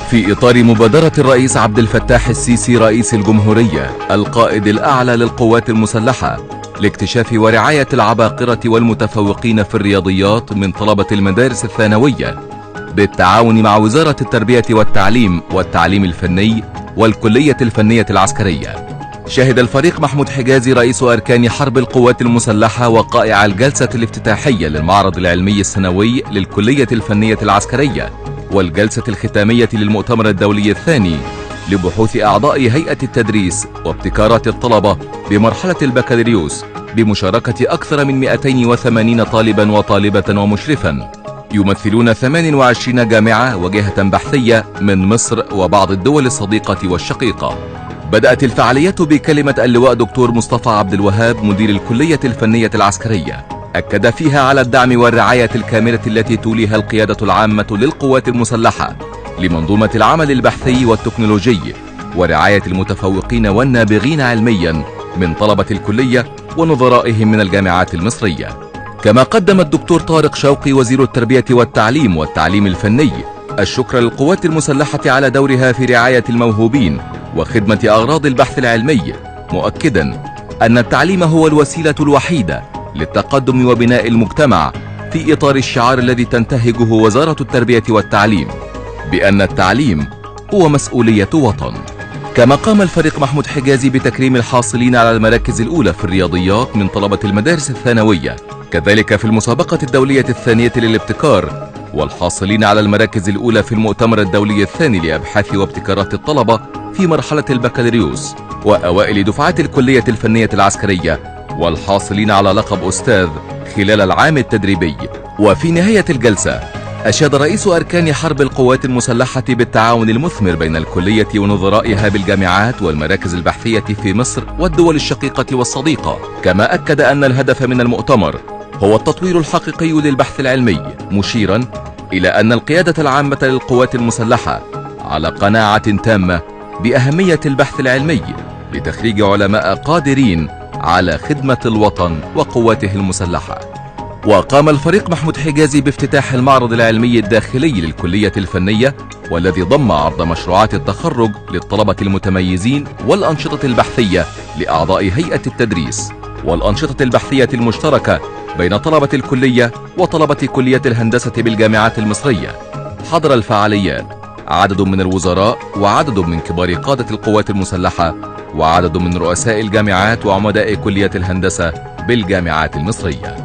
في إطار مبادرة الرئيس عبد الفتاح السيسي رئيس الجمهورية القائد الأعلى للقوات المسلحة لاكتشاف ورعاية العباقرة والمتفوقين في الرياضيات من طلبة المدارس الثانوية بالتعاون مع وزارة التربية والتعليم الفني والكلية الفنية العسكرية، شهد الفريق محمود حجازي رئيس أركان حرب القوات المسلحة وقائع الجلسة الافتتاحية للمعرض العلمي السنوي للكلية الفنية العسكرية والجلسة الختامية للمؤتمر الدولي الثاني لبحوث أعضاء هيئة التدريس وابتكارات الطلبة بمرحلة البكالوريوس بمشاركة أكثر من 280 طالبا وطالبة ومشرفا يمثلون 28 جامعة وجهة بحثية من مصر وبعض الدول الصديقة والشقيقة. بدأت الفعالية بكلمة اللواء دكتور مصطفى عبد الوهاب مدير الكلية الفنية العسكرية، أكد فيها على الدعم والرعاية الكاملة التي توليها القيادة العامة للقوات المسلحة لمنظومة العمل البحثي والتكنولوجي ورعاية المتفوقين والنابغين علميا من طلبة الكلية ونظرائهم من الجامعات المصرية. كما قدم الدكتور طارق شوقي وزير التربية والتعليم الفني الشكر للقوات المسلحة على دورها في رعاية الموهوبين وخدمة أغراض البحث العلمي، مؤكدا أن التعليم هو الوسيلة الوحيدة للتقدم وبناء المجتمع في إطار الشعار الذي تنتهجه وزارة التربية والتعليم بأن التعليم هو مسؤولية وطن. كما قام الفريق محمود حجازي بتكريم الحاصلين على المراكز الأولى في الرياضيات من طلبة المدارس الثانوية، كذلك في المسابقة الدولية الثانية للابتكار والحاصلين على المراكز الأولى في المؤتمر الدولي الثاني لأبحاث وابتكارات الطلبة في مرحلة البكالوريوس وأوائل دفعات الكلية الفنية العسكرية والحاصلين على لقب أستاذ خلال العام التدريبي. وفي نهاية الجلسة أشاد رئيس أركان حرب القوات المسلحة بالتعاون المثمر بين الكلية ونظرائها بالجامعات والمراكز البحثية في مصر والدول الشقيقة والصديقة، كما أكد أن الهدف من المؤتمر هو التطوير الحقيقي للبحث العلمي، مشيرا إلى أن القيادة العامة للقوات المسلحة على قناعة تامة بأهمية البحث العلمي لتخريج علماء قادرين على خدمة الوطن وقواته المسلحة. وقام الفريق محمود حجازي بافتتاح المعرض العلمي الداخلي للكلية الفنية والذي ضم عرض مشروعات التخرج للطلبة المتميزين والأنشطة البحثية لأعضاء هيئة التدريس والأنشطة البحثية المشتركة بين طلبة الكلية وطلبة كلية الهندسة بالجامعات المصرية. حضر الفعاليات عدد من الوزراء وعدد من كبار قادة القوات المسلحة وعدد من رؤساء الجامعات وعمداء كلية الهندسة بالجامعات المصرية.